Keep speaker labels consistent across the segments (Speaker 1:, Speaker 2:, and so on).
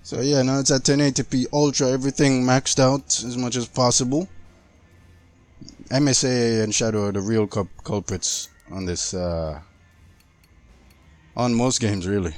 Speaker 1: So yeah, now it's at 1080p Ultra, everything maxed out as much as possible. MSA and Shadow are the real culprits on this, on most games really.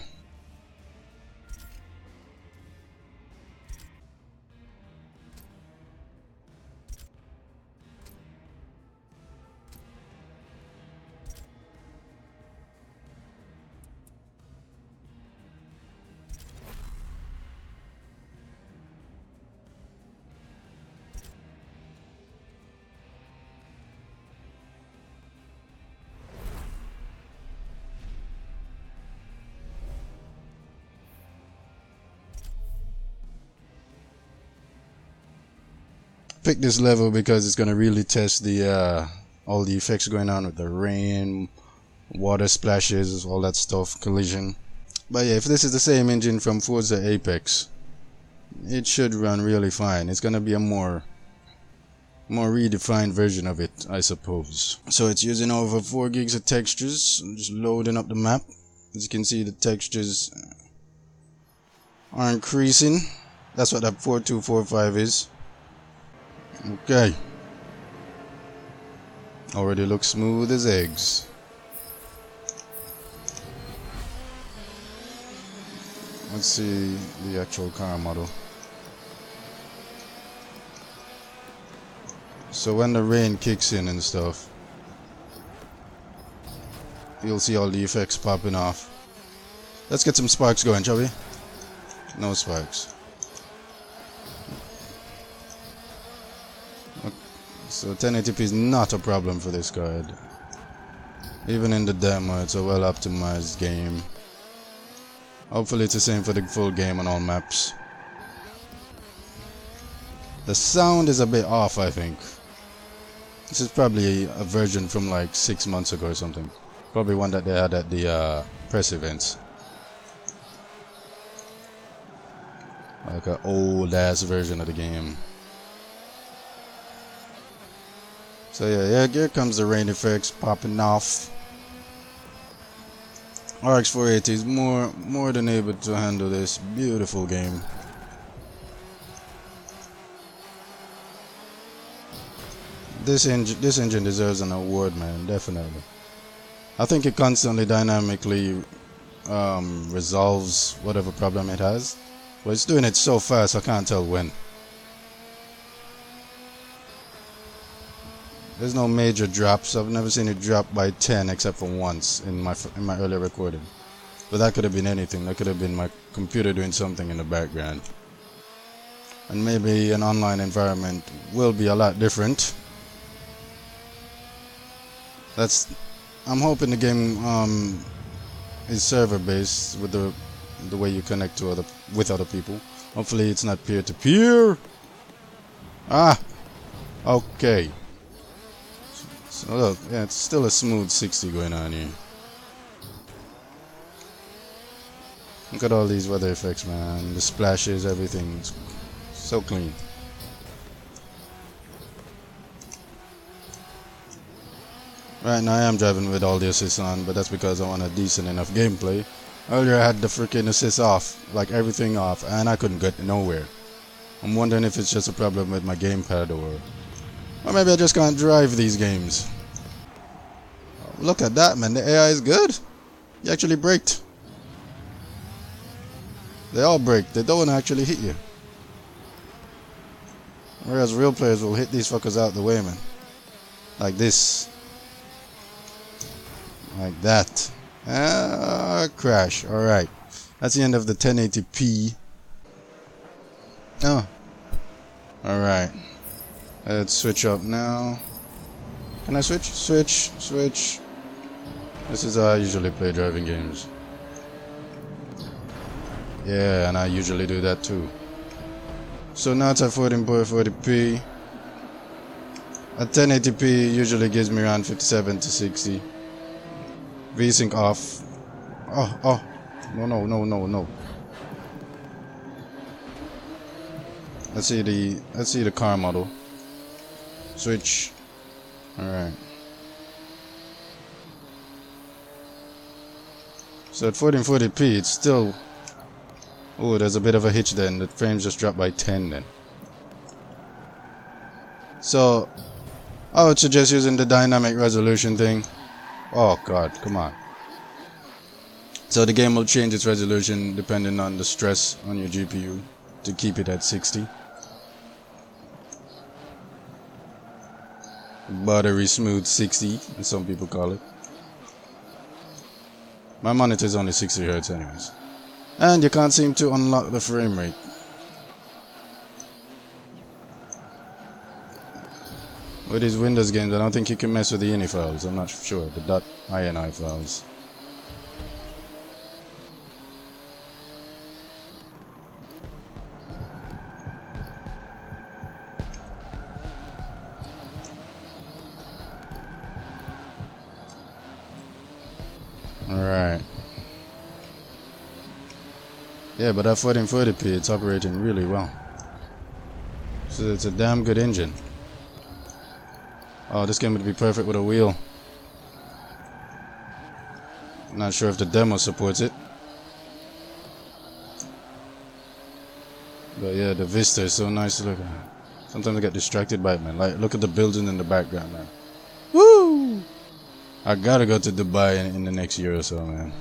Speaker 1: Pick this level because it's gonna really test the all the effects going on with the rain, water splashes, all that stuff, collision. But yeah, if this is the same engine from Forza Apex, it should run really fine. It's gonna be a more redefined version of it, I suppose. So it's using over 4 gigs of textures. I'm just loading up the map. As you can see, the textures are increasing. That's what that 4245 is. Okay. Already looks smooth as eggs. Let's see the actual car model. So when the rain kicks in and stuff, you'll see all the effects popping off. Let's get some sparks going, shall we? No sparks. So 1080p is not a problem for this card. Even in the demo, it's a well optimized game. Hopefully it's the same for the full game on all maps. The sound is a bit off, I think. This is probably a version from like 6 months ago or something. Probably one that they had at the press events. Like an old ass version of the game. So yeah, here comes the rain effects popping off. RX-480 is more than able to handle this beautiful game. This engine deserves an award, man, definitely. I think it constantly dynamically resolves whatever problem it has. But it's doing it so fast I can't tell when. There's no major drops. I've never seen it drop by 10 except for once in my earlier recording. But that could have been anything. That could have been my computer doing something in the background. And maybe an online environment will be a lot different. I'm hoping the game is server based with the way you connect to with other people. Hopefully it's not peer to peer. Okay. So look, yeah, it's still a smooth 60 going on here. Look at all these weather effects, man. The splashes, everything. It's so clean. Right now I am driving with all the assists on, but that's because I want a decent enough gameplay. Earlier I had the freaking assist off, like everything off, and I couldn't get nowhere. I'm wondering if it's just a problem with my gamepad or maybe I just can't drive these games. Look at that, man. The AI is good. You actually braked. They all brake. They don't actually hit you. Whereas real players will hit these fuckers out the way, man. Like this. Like that. Crash. Alright. That's the end of the 1080p. Oh. Alright. Let's switch up now. Can I switch? Switch. This is how I usually play driving games. Yeah, and I usually do that too. So now it's at 14.40p. At 1080p usually gives me around 57 to 60. VSync off. Oh. No. Let's see the car model. Switch. Alright. So at 1440p it's still Oh, there's a bit of a hitch then. The frames just dropped by 10 then. So, I would suggest using the dynamic resolution thing. Oh god, come on. So the game will change its resolution depending on the stress on your GPU to keep it at 60. Buttery smooth 60, as some people call it. My monitor is only 60 Hz anyways. And you can't seem to unlock the frame rate. With these Windows games, I don't think you can mess with the ini files. I'm not sure. The .ini files. Alright. Yeah, but at 1440p, it's operating really well. So it's a damn good engine. Oh, this game would be perfect with a wheel. Not sure if the demo supports it. But yeah, the vista is so nice to look at. Sometimes I get distracted by it, man. Like, look at the building in the background, man. Woo! I gotta go to Dubai in the next year or so, man.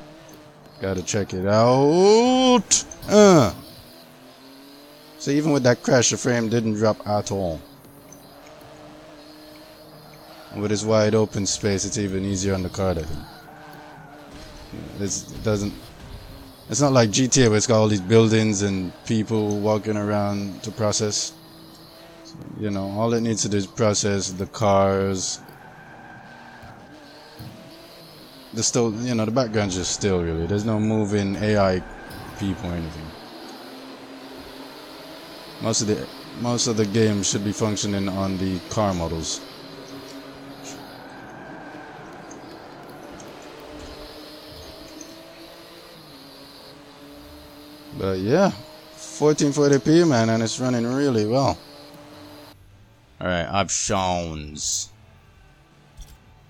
Speaker 1: Gotta check it out. So even with that crash, the frame didn't drop at all. With this wide open space, it's even easier on the card, I think. It's not like GTA where it's got all these buildings and people walking around to process. So, you know, all it needs to do is process the cars. The still, you know, the background's just still really. There's no moving AI people or anything. Most of the game should be functioning on the car models. But yeah, 1440p, man, and it's running really well. Alright, options.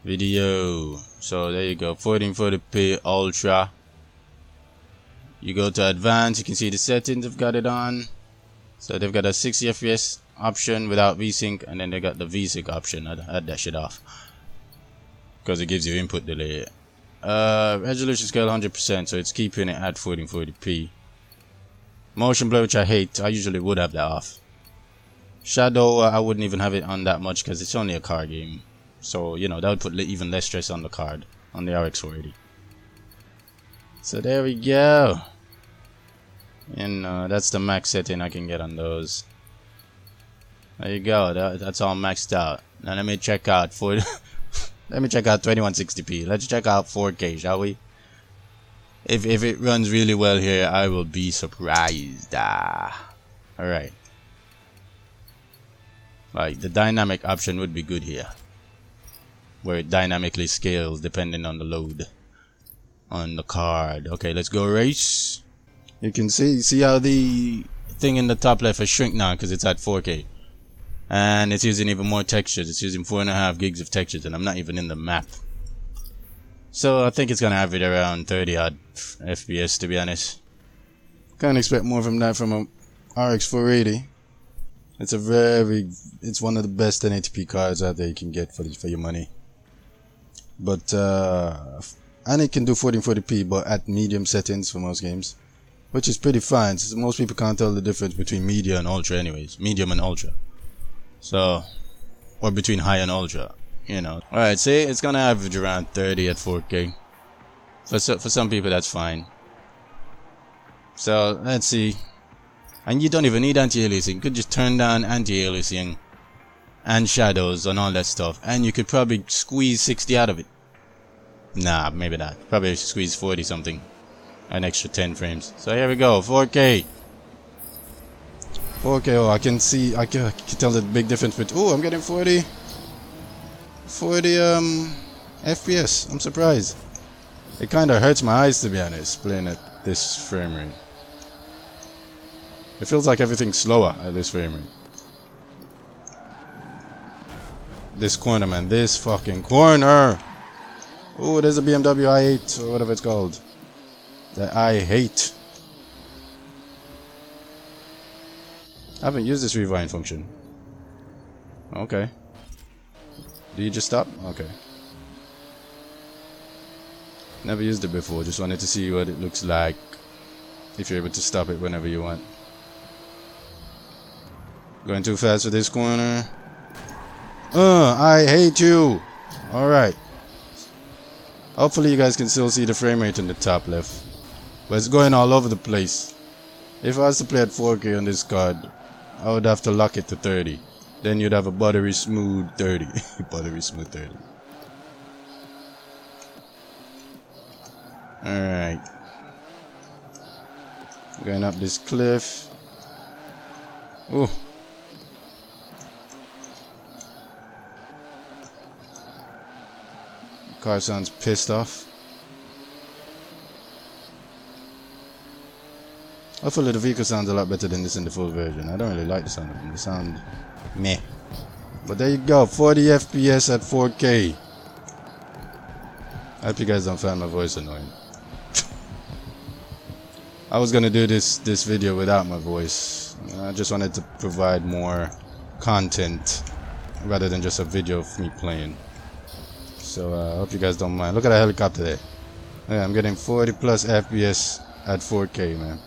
Speaker 1: Video. So there you go, 1440p Ultra. You go to advanced, you can see the settings, they've got it on. So they've got a 60 FPS option without VSync, and then they got the VSync option. I had that shit off because it gives you input delay. Resolution scale 100%, so it's keeping it at 1440p. Motion blur, which I hate, I usually would have that off. Shadow, I wouldn't even have it on that much because it's only a car game. So, you know, that would put even less stress on the card, on the RX-480. So there we go. And that's the max setting I can get on those. There you go, that's all maxed out. Now let me check out let me check out 2160p. Let's check out 4K, shall we? If it runs really well here, I will be surprised. Alright. Like, the dynamic option would be good here, where it dynamically scales depending on the load on the card. Okay, let's go race. You can see how the thing in the top left has shrunk now because it's at 4K. And it's using even more textures. It's using 4.5 gigs of textures, and I'm not even in the map. So I think it's gonna average around 30 odd FPS, to be honest. Can't expect more from that from a RX-480. It's one of the best 1080p cards out there you can get for your money. But and it can do 1440p, but at medium settings for most games, which is pretty fine. So most people can't tell the difference between media and ultra, anyways. Medium and ultra. So, or between high and ultra. You know, alright, see, it's gonna average around 30 at 4K. For some people, that's fine. So, let's see. And you don't even need anti-aliasing. You could just turn down anti-aliasing and shadows and all that stuff, and you could probably squeeze 60 out of it. Nah, maybe not. Probably squeeze 40 something. An extra 10 frames. So here we go, 4K. 4K, oh, I can tell the big difference between, oh, I'm getting 40 FPS. I'm surprised. It kind of hurts my eyes, to be honest, playing at this frame rate. It feels like everything's slower at this frame rate. This corner, man, this fucking corner. Oh, there's a BMW i8 or whatever it's called that I hate. I haven't used this rewind function. Okay. Do you just stop? Okay. Never used it before, just wanted to see what it looks like if you're able to stop it whenever you want. Going too fast for this corner. I hate you! Alright. Hopefully you guys can still see the frame rate in the top left. But it's going all over the place. If I was to play at 4K on this card, I would have to lock it to 30. Then you'd have a buttery smooth 30. Buttery smooth 30. Alright. Going up this cliff. Ooh. Car sounds pissed off. Hopefully the vehicle sounds a lot better than this in the full version. I don't really like the sound of them. They sound meh. But there you go. 40 FPS at 4K. I hope you guys don't find my voice annoying. I was gonna do this video without my voice. I just wanted to provide more content rather than just a video of me playing. So I hope you guys don't mind. Look at that helicopter there. Yeah, I'm getting 40 plus FPS at 4K, man.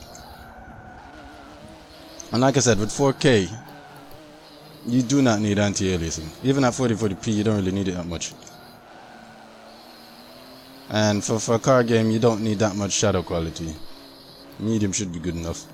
Speaker 1: And like I said, with 4K, you do not need anti-aliasing. Even at 4040p, you don't really need it that much. And for a car game, you don't need that much shadow quality. Medium should be good enough.